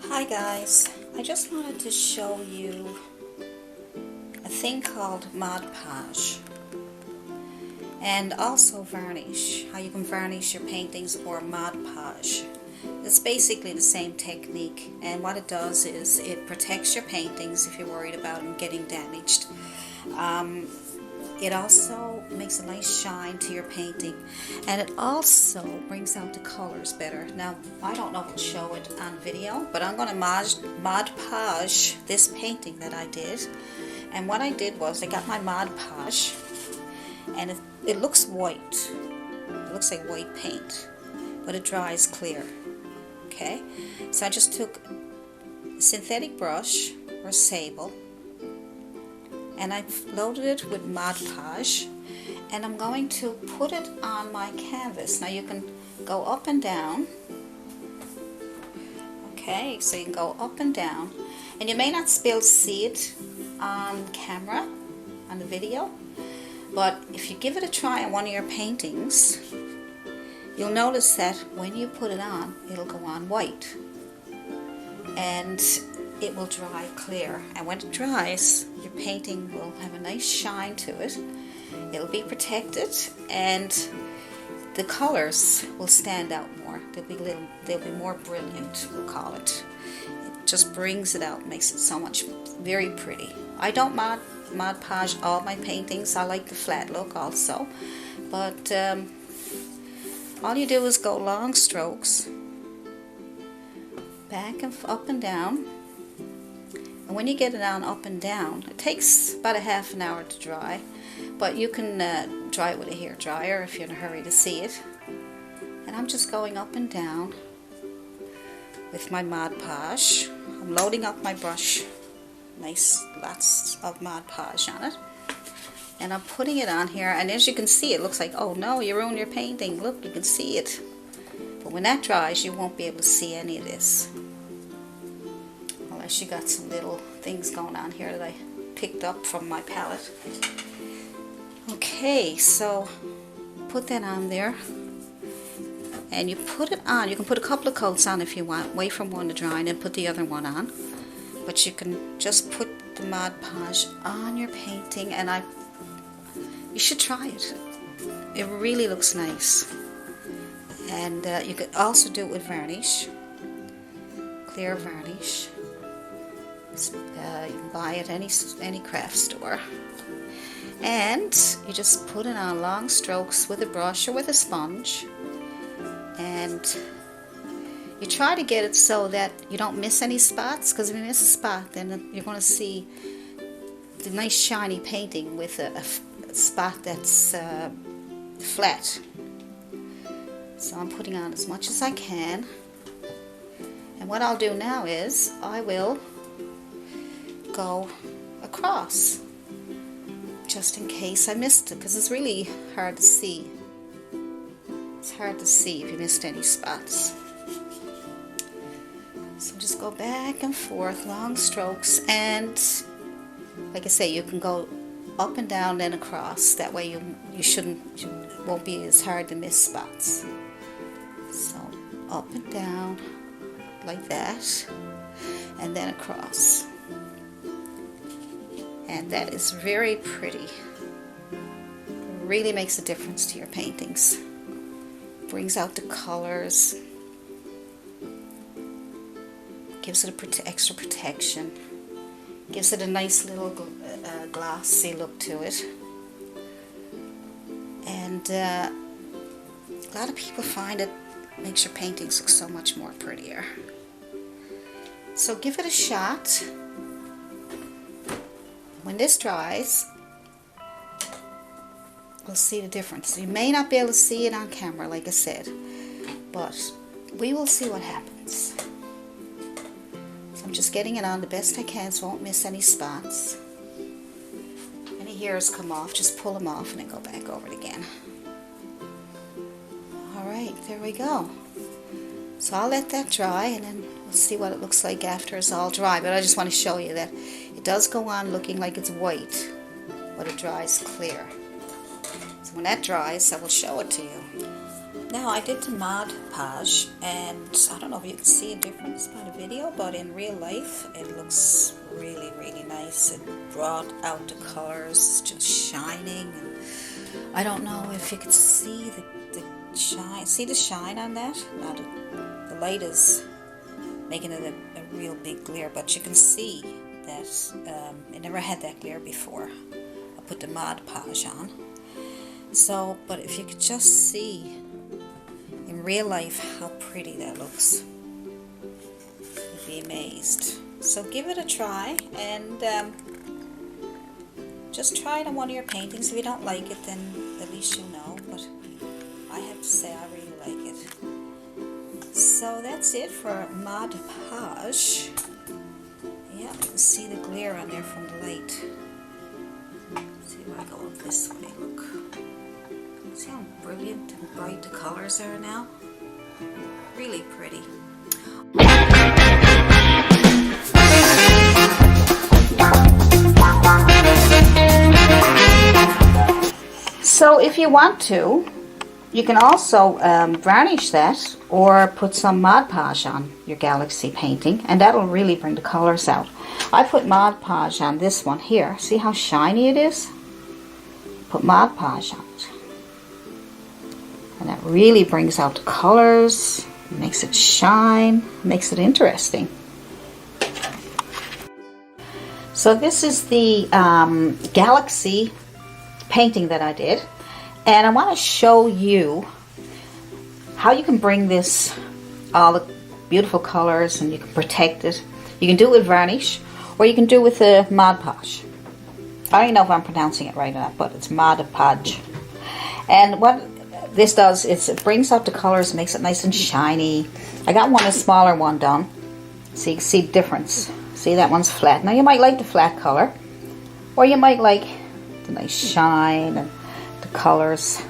Hi guys, I just wanted to show you a thing called Mod Podge and also varnish, how you can varnish your paintings or Mod Podge. It's basically the same technique, and what it does is it protects your paintings if you're worried about them getting damaged. It also makes a nice shine to your painting, and it also brings out the colors better. Now, I don't know if I'll show it on video, but I'm going to Mod Podge this painting that I did. And what I did was I got my Mod Podge, and it looks white. It looks like white paint, but it dries clear. Okay, so I just took a synthetic brush or sable, and I loaded it with Mod Podge, and I'm going to put it on my canvas. Now you can go up and down. Okay, so you can go up and down, and you may not be able to see it on camera, on the video, but if you give it a try on one of your paintings, you'll notice that when you put it on, it'll go on white, and it will dry clear. And when it dries, your painting will have a nice shine to it. It'll be protected, and the colors will stand out more. They'll be more brilliant, we'll call it. It just brings it out, makes it so much very pretty. I don't Mod Podge all my paintings. I like the flat look also, but all you do is go long strokes, back and up and down. And when you get it on up and down, it takes about a half an hour to dry, but you can dry it with a hair dryer if you're in a hurry to see it. And I'm just going up and down with my Mod Podge. I'm loading up my brush, nice lots of Mod Podge on it, and I'm putting it on here. And as you can see, it looks like, oh no, you ruined your painting. Look, you can see it. But when that dries, you won't be able to see any of this. She got some little things going on here that I picked up from my palette. Okay, so put that on there, and you put it on. You can put a couple of coats on if you want. Wait for one to dry and then put the other one on. But you can just put the Mod Podge on your painting, and you should try it. It really looks nice. And you could also do it with varnish, clear varnish. You can buy it at any craft store, and you just put it on long strokes with a brush or with a sponge, and you try to get it so that you don't miss any spots, because if you miss a spot, then you're going to see the nice shiny painting with a spot that's flat. So I'm putting on as much as I can, and what I'll do now is I will go across, just in case I missed it, because it's really hard to see. It's hard to see if you missed any spots. So just go back and forth, long strokes, and like I say, you can go up and down then across. That way you won't be as hard to miss spots. So up and down like that, and then across. And that is very pretty. It really makes a difference to your paintings. Brings out the colors. Gives it extra protection. Gives it a nice little glossy look to it. And a lot of people find it makes your paintings look so much more prettier. So give it a shot. When this dries, we'll see the difference. You may not be able to see it on camera, like I said, but we will see what happens. So I'm just getting it on the best I can so I won't miss any spots. Any hairs come off, just pull them off and then go back over it again. Alright, there we go. So I'll let that dry, and then we'll see what it looks like after it's all dry. But I just want to show you that it does go on looking like it's white, but it dries clear. So when that dries, I will show it to you. Now I did the Mod Podge, and I don't know if you can see a difference by the video, but in real life it looks really, really nice. It brought out the colors, just shining, and I don't know if you could see the shine. See the shine on that? Now the light is making it a real big glare, but you can see that it never had that glare before. I put the Mod Podge on. So, but if you could just see in real life how pretty that looks, you'd be amazed. So give it a try, and just try it on one of your paintings. If you don't like it, then at least you know, but I have to say I really like it. So that's it for Mod Podge. Yeah, you can see the glare on there from the light. See if I go up this way, look. See how brilliant and bright the colors are now? Really pretty. So if you want to, you can also varnish that or put some Mod Podge on your Galaxy painting, and that'll really bring the colors out. I put Mod Podge on this one here. See how shiny it is? Put Mod Podge on it. And that really brings out the colors, makes it shine, makes it interesting. So this is the Galaxy painting that I did, and I want to show you how you can bring this, all the beautiful colors, and you can protect it. You can do it with varnish, or you can do it with a Mod Podge. I don't even know if I'm pronouncing it right or not, but it's Mod Podge. And what this does is it brings out the colors, makes it nice and shiny. I got a smaller one done, so you can see the difference. See, that one's flat. Now you might like the flat color, or you might like the nice shine, and the colors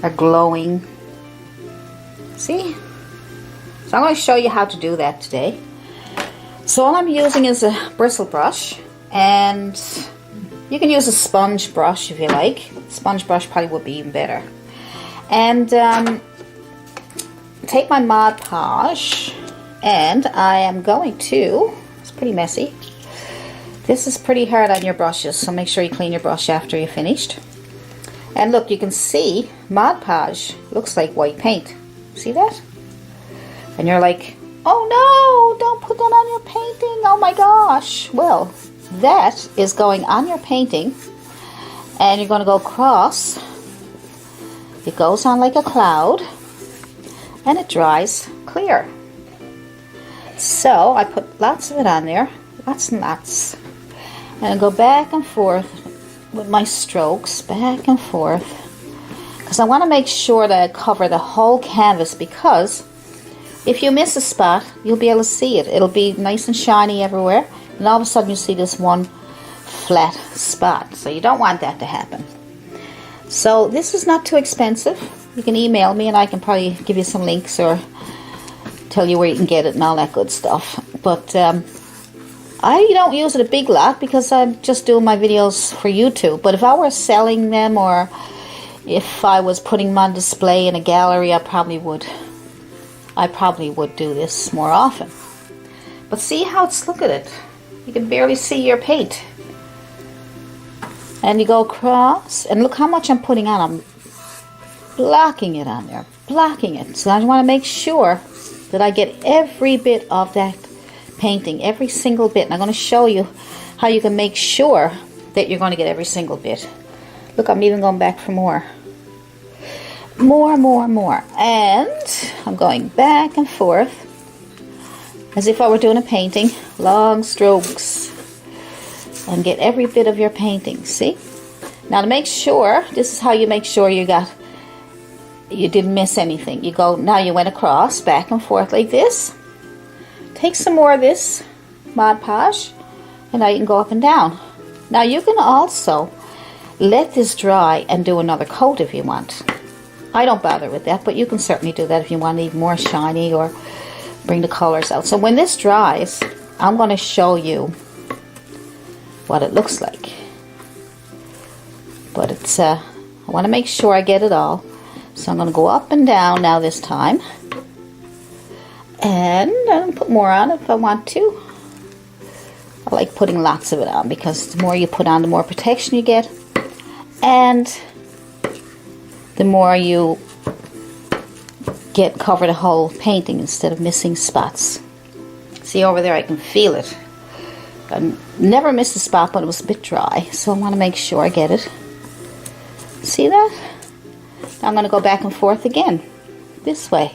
are glowing. See? So I'm going to show you how to do that today. So all I'm using is a bristle brush, and you can use a sponge brush if you like. Sponge brush probably would be even better. And take my Mod Podge, and I am going to, it's pretty messy. This is pretty hard on your brushes, so make sure you clean your brush after you're finished. And look, you can see Mod Podge looks like white paint. See that? And you're like, oh no, don't put that on your painting, oh my gosh. Well, that is going on your painting, and you're going to go across. It goes on like a cloud, and it dries clear. So I put lots of it on there, lots and lots, and I go back and forth with my strokes, back and forth, because I want to make sure that I cover the whole canvas, because if you miss a spot, you'll be able to see it. It'll be nice and shiny everywhere, and all of a sudden you see this one flat spot. So you don't want that to happen. So this is not too expensive. You can email me and I can probably give you some links or tell you where you can get it and all that good stuff. But I don't use it a big lot because I'm just doing my videos for YouTube. But if I were selling them, or if I was putting them on display in a gallery, I probably would do this more often. But see how it's, look at it. You can barely see your paint. And you go across, and look how much I'm putting on. I'm blocking it on there, blocking it. So I want to make sure that I get every bit of that painting, every single bit. And I'm going to show you how you can make sure that you're going to get every single bit. Look, I'm even going back for more. More. And I'm going back and forth as if I were doing a painting. Long strokes. And get every bit of your painting. See? Now to make sure, this is how you make sure you didn't miss anything. You go, now you went across, back and forth like this. Take some more of this Mod Podge, and now you can go up and down. Now you can also let this dry and do another coat if you want. I don't bother with that, but you can certainly do that if you want it even more shiny or bring the colors out. So when this dries, I'm going to show you what it looks like. But it's I want to make sure I get it all. So I'm going to go up and down now this time. And I'll put more on if I want to. I like putting lots of it on because the more you put on, the more protection you get. And the more you cover the whole painting instead of missing spots. See over there, I can feel it. I never missed a spot, but it was a bit dry, so I want to make sure I get it. See that? Now I'm going to go back and forth again, this way.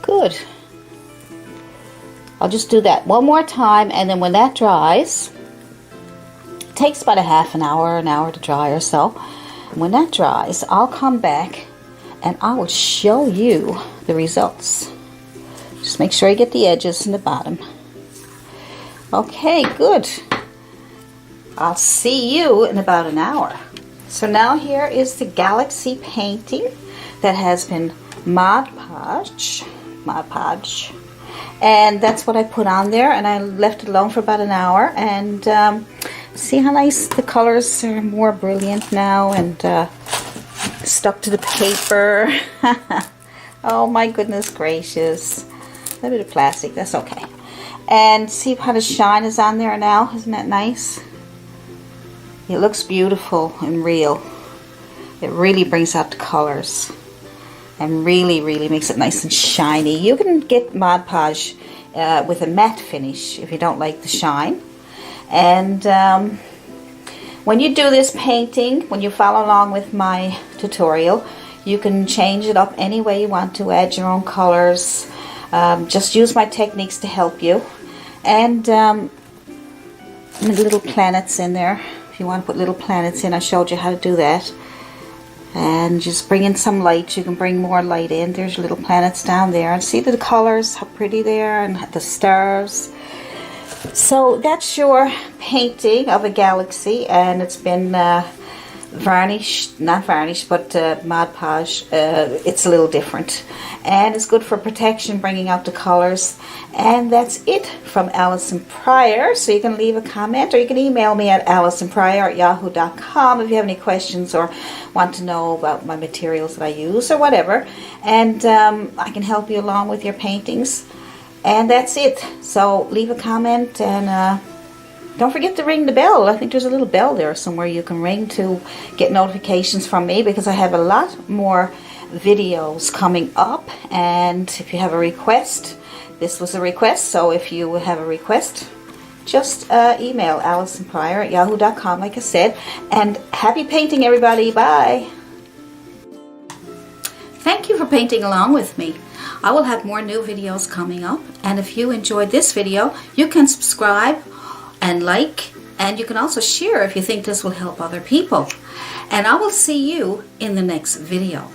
Good. I'll just do that one more time, and then when that dries, it takes about a half an hour to dry or so. And when that dries, I'll come back and I will show you the results. Just make sure you get the edges in the bottom. Okay, good. I'll see you in about an hour. So now here is the Galaxy painting that has been Mod Podge. And that's what I put on there, and I left it alone for about an hour. And see how nice the colors are, more brilliant now, and stuck to the paper. Oh my goodness gracious. A little bit of plastic, that's okay. And see how the shine is on there now. Isn't that nice? It looks beautiful and real. It really brings out the colors and really makes it nice and shiny. You can get Mod Podge with a matte finish if you don't like the shine. And when you do this painting, when you follow along with my tutorial, you can change it up any way you want to, add your own colors. Just use my techniques to help you. And little planets in there. If you want to put little planets in, I showed you how to do that. And just bring in some light. You can bring more light in. There's little planets down there. And see the colors, how pretty they are, and the stars. So that's your painting of a galaxy, and it's been varnished, not varnished, but Mod Podge. It's a little different, and it's good for protection, bringing out the colors. And that's it from Allison Prior. So you can leave a comment, or you can email me at allisonpriorart@yahoo.com if you have any questions or want to know about my materials that I use or whatever, and I can help you along with your paintings. And that's it. So leave a comment, and don't forget to ring the bell. I think there's a little bell there somewhere you can ring to get notifications from me, because I have a lot more videos coming up. And if you have a request, this was a request, so if you have a request, just email allisonpriorart@yahoo.com, like I said. And happy painting, everybody. Bye. Thank you for painting along with me. I will have more new videos coming up, and if you enjoyed this video, you can subscribe and like, and you can also share if you think this will help other people. And I will see you in the next video.